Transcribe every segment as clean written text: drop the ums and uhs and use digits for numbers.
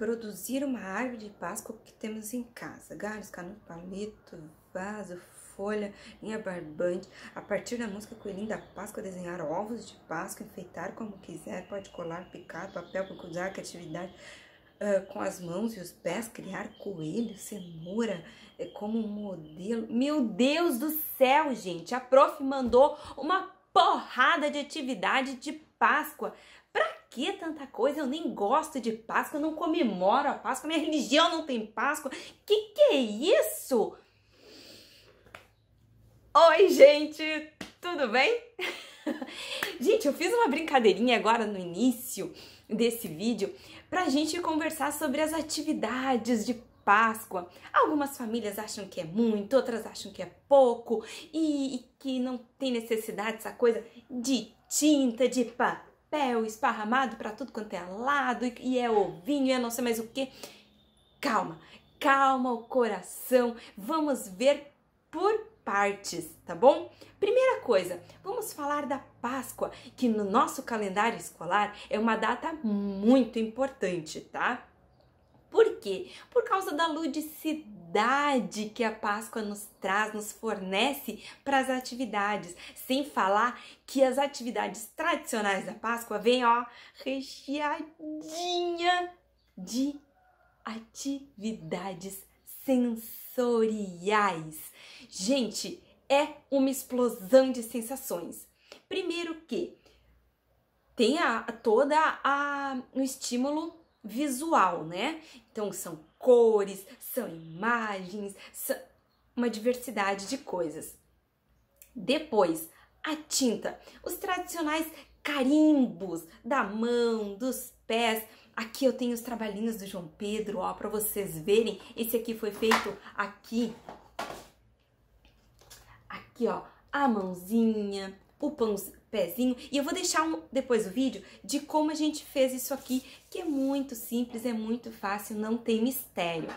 produzir uma árvore de Páscoa que temos em casa. Galhos, canudo, palito, vaso, folha, linha barbante. A partir da música Coelhinho da Páscoa, desenhar ovos de Páscoa, enfeitar como quiser, pode colar, picar, papel para usar criatividade com as mãos e os pés, criar coelho, cenoura como modelo. Meu Deus do céu, gente! A prof mandou uma porrada de atividade de Páscoa. Pra que tanta coisa? Eu nem gosto de Páscoa, eu não comemoro a Páscoa, minha religião não tem Páscoa. Que é isso? Oi, gente, tudo bem? Gente, eu fiz uma brincadeirinha agora no início desse vídeo pra gente conversar sobre as atividades de Páscoa. Algumas famílias acham que é muito, outras acham que é pouco e que não tem necessidade dessa coisa de tinta, de papel esparramado para tudo quanto é lado e é ovinho e é não sei mais o que. Calma, calma o coração, vamos ver por partes, tá bom? Primeira coisa, vamos falar da Páscoa, que no nosso calendário escolar é uma data muito importante, tá? Por quê? Por causa da ludicidade que a Páscoa nos traz, nos fornece para as atividades. Sem falar que as atividades tradicionais da Páscoa vêm, ó, recheadinha de atividades sensoriais. Gente, é uma explosão de sensações. Primeiro que tem o estímulo visual, né? Então são cores, são imagens, são uma diversidade de coisas. Depois, a tinta, os tradicionais carimbos da mão, dos pés. Aqui eu tenho os trabalhinhos do João Pedro, ó, para vocês verem. Esse aqui foi feito aqui, ó, a mãozinha, o pezinho. E eu vou deixar depois o vídeo de como a gente fez isso aqui, que é muito simples, é muito fácil, não tem mistério.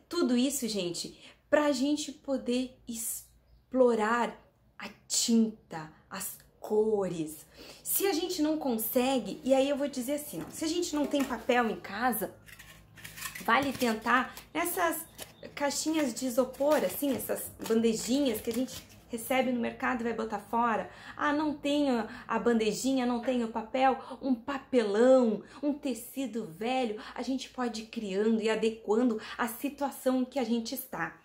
Tudo isso, gente, pra gente poder explorar a tinta, as cores. Se a gente não consegue, e aí eu vou dizer assim, ó, se a gente não tem papel em casa, vale tentar nessas caixinhas de isopor, assim, essas bandejinhas que a gente recebe no mercado e vai botar fora. Ah, não tenho a bandejinha, não tenho papel, um papelão, um tecido velho. A gente pode ir criando e adequando a situação em que a gente está.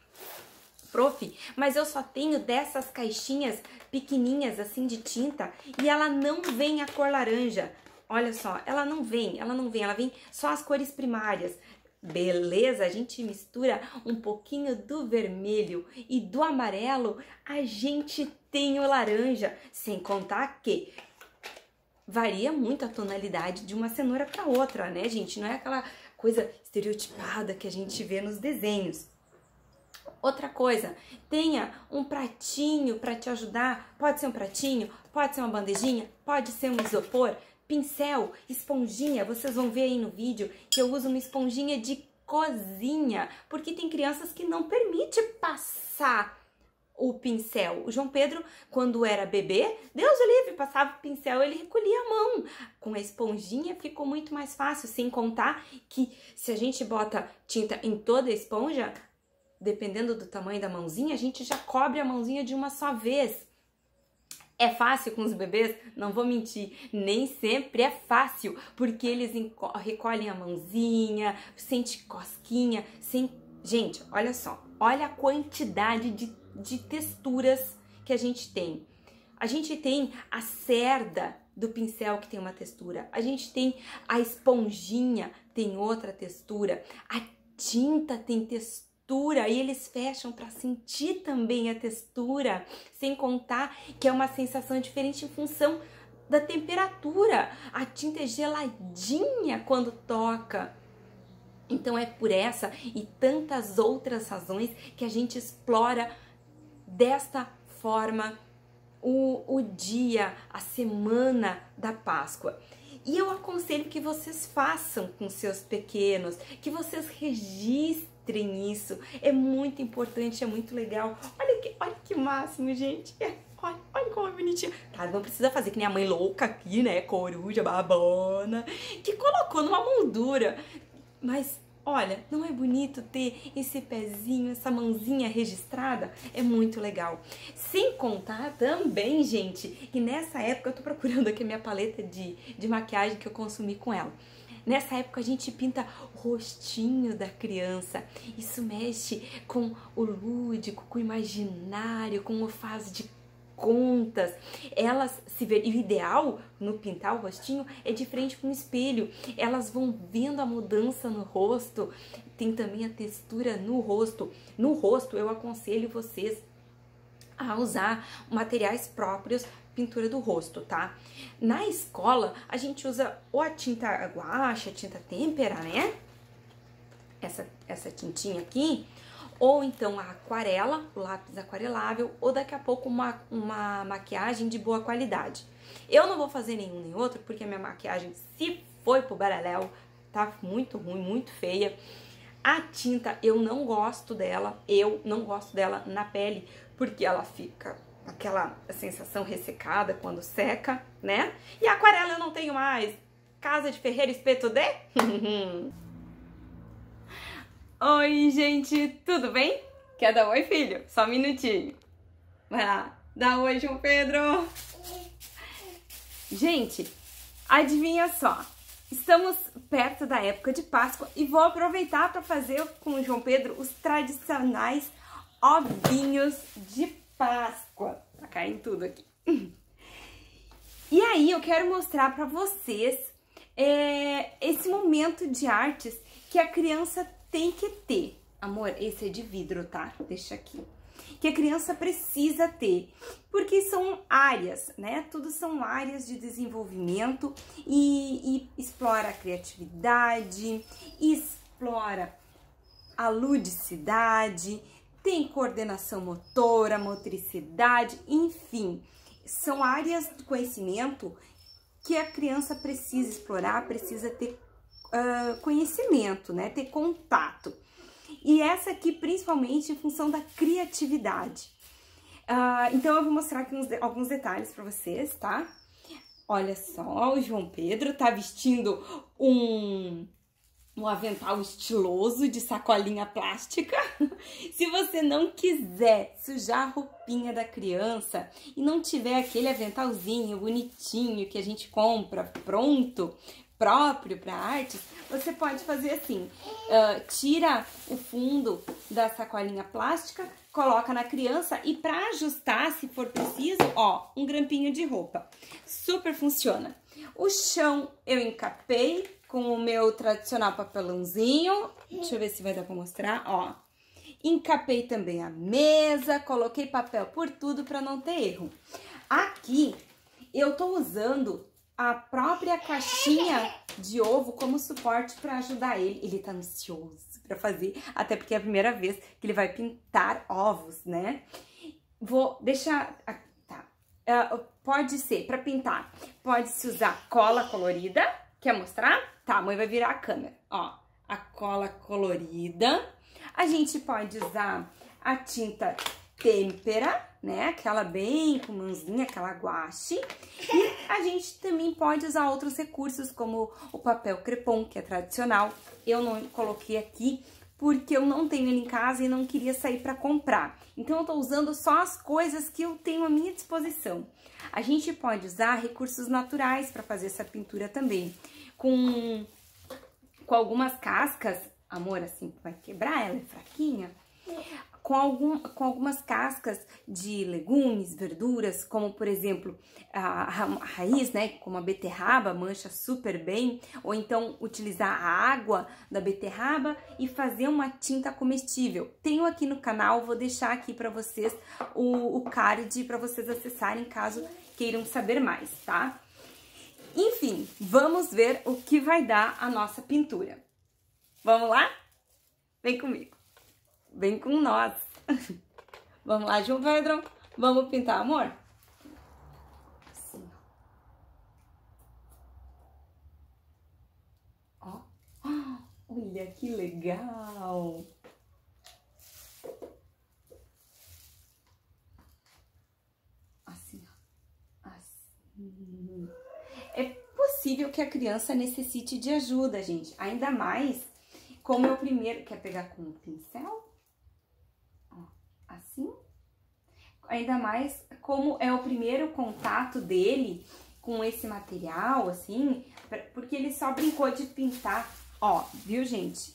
Prof, mas eu só tenho dessas caixinhas pequenininhas assim de tinta e ela não vem a cor laranja. Olha só, ela vem só as cores primárias. Beleza, a gente mistura um pouquinho do vermelho e do amarelo, a gente tem o laranja, sem contar que varia muito a tonalidade de uma cenoura para outra, né, gente? Não é aquela coisa estereotipada que a gente vê nos desenhos. Outra coisa, tenha um pratinho para te ajudar, pode ser um pratinho, pode ser uma bandejinha, pode ser um isopor, pincel, esponjinha. Vocês vão ver aí no vídeo que eu uso uma esponjinha de cozinha, porque tem crianças que não permitem passar o pincel. O João Pedro, quando era bebê, Deus o livre, passava o pincel, ele recolhia a mão. Com a esponjinha ficou muito mais fácil, sem contar que se a gente bota tinta em toda a esponja, dependendo do tamanho da mãozinha, a gente já cobre a mãozinha de uma só vez. É fácil com os bebês? Não vou mentir, nem sempre é fácil, porque eles recolhem a mãozinha, sente cosquinha, Gente, olha só, olha a quantidade de texturas que a gente tem. A gente tem a cerda do pincel que tem uma textura, a gente tem a esponjinha, tem outra textura, a tinta tem textura, e eles fecham para sentir também a textura, sem contar que é uma sensação diferente em função da temperatura. A tinta é geladinha quando toca. Então é por essa e tantas outras razões que a gente explora desta forma o dia, a semana da Páscoa. E eu aconselho que vocês façam com seus pequenos, que vocês registrem isso. É muito importante, é muito legal. Olha que máximo, gente. Olha como bonitinho. Tá, não precisa fazer que nem a mãe louca aqui, né? Coruja, babona, que colocou numa moldura. Mas, olha, não é bonito ter esse pezinho, essa mãozinha registrada? É muito legal. Sem contar também, gente, que nessa época eu tô procurando aqui a minha paleta de maquiagem que eu consumi com ela. Nessa época a gente pinta o rostinho da criança. Isso mexe com o lúdico, com o imaginário, com o faz de contas. Elas se ver, e o ideal no pintar o rostinho é de frente com o espelho. Elas vão vendo a mudança no rosto. Tem também a textura no rosto. No rosto eu aconselho vocês a usar materiais próprios, pintura do rosto, tá? Na escola, a gente usa ou a tinta guache, a tinta têmpera, né? Essa tintinha aqui, ou então a aquarela, o lápis aquarelável, ou daqui a pouco uma maquiagem de boa qualidade. Eu não vou fazer nenhum nem outro, porque a minha maquiagem, se foi pro baraléu, tá muito ruim, muito feia. A tinta, eu não gosto dela na pele, porque ela fica aquela sensação ressecada quando seca, né? E a aquarela eu não tenho mais. Casa de ferreiro, espeto de... Oi, gente, tudo bem? Quer dar oi, filho? Só um minutinho. Vai lá, dá oi, João Pedro. Gente, adivinha só. Estamos perto da época de Páscoa e vou aproveitar para fazer com o João Pedro os tradicionais ovinhos de Páscoa. Tá caindo tudo aqui. E aí eu quero mostrar para vocês esse momento de artes que a criança tem que ter. Amor, esse é de vidro, tá? Deixa aqui. Que a criança precisa ter, porque são áreas, né? Tudo são áreas de desenvolvimento e explora a criatividade, explora a ludicidade, tem coordenação motora, motricidade, enfim, são áreas de conhecimento que a criança precisa explorar, precisa ter conhecimento, né? Ter contato. E essa aqui, principalmente, em função da criatividade. Então, eu vou mostrar aqui alguns detalhes para vocês, tá? Olha só, o João Pedro tá vestindo um avental estiloso de sacolinha plástica. Se você não quiser sujar a roupinha da criança e não tiver aquele aventalzinho bonitinho que a gente compra pronto, próprio para artes, você pode fazer assim, tira o fundo da sacolinha plástica, coloca na criança e para ajustar, se for preciso, ó, um grampinho de roupa. Super funciona. O chão eu encapei com o meu tradicional papelãozinho, deixa eu ver se vai dar para mostrar, ó. Encapei também a mesa, coloquei papel por tudo para não ter erro. Aqui eu tô usando a própria caixinha de ovo como suporte para ajudar ele. Ele tá ansioso para fazer, até porque é a primeira vez que ele vai pintar ovos, né? Vou deixar... Tá. Pode ser, para pintar, pode-se usar cola colorida. Quer mostrar? Tá, a mãe vai virar a câmera. Ó, a cola colorida. A gente pode usar a tinta têmpera, né? Aquela bem com mãozinha, aquela guache. E a gente também pode usar outros recursos, como o papel crepom, que é tradicional. Eu não coloquei aqui porque eu não tenho ele em casa e não queria sair para comprar. Então, eu tô usando só as coisas que eu tenho à minha disposição. A gente pode usar recursos naturais para fazer essa pintura também. Com algumas cascas, amor, assim, vai quebrar, ela é fraquinha. Com algumas cascas de legumes, verduras, como por exemplo a raiz, né, como a beterraba, mancha super bem, ou então utilizar a água da beterraba e fazer uma tinta comestível. Tenho aqui no canal, vou deixar aqui para vocês o card para vocês acessarem caso queiram saber mais, tá? Enfim, vamos ver o que vai dar a nossa pintura. Vamos lá? Vem comigo. Vem com nós. Vamos lá, João Pedro? Vamos pintar, amor? Assim, ó. Olha que legal. Assim, ó. que a criança necessite de ajuda, gente. Ainda mais como é o primeiro... Quer pegar com um pincel? Ó, assim. Ainda mais como é o primeiro contato dele com esse material, assim, porque ele só brincou de pintar. Ó, viu, gente?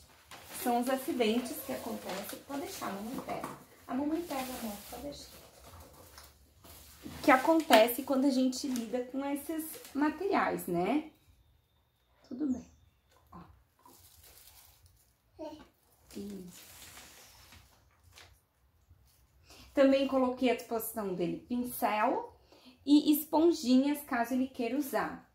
São os acidentes que acontecem. Pode deixar, a mamãe pega. A mamãe pega, amor, pode deixar. Que acontece quando a gente lida com esses materiais, né? Tudo bem. Ó. Isso. Também coloquei à disposição dele pincel e esponjinhas, caso ele queira usar.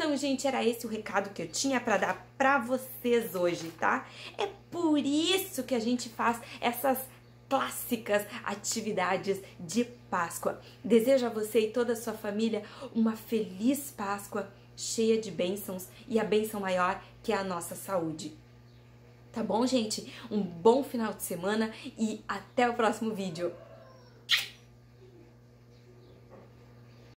Então, gente, era esse o recado que eu tinha para dar para vocês hoje, tá? É por isso que a gente faz essas clássicas atividades de Páscoa. Desejo a você e toda a sua família uma feliz Páscoa, cheia de bênçãos e a bênção maior que é a nossa saúde. Tá bom, gente? Um bom final de semana e até o próximo vídeo.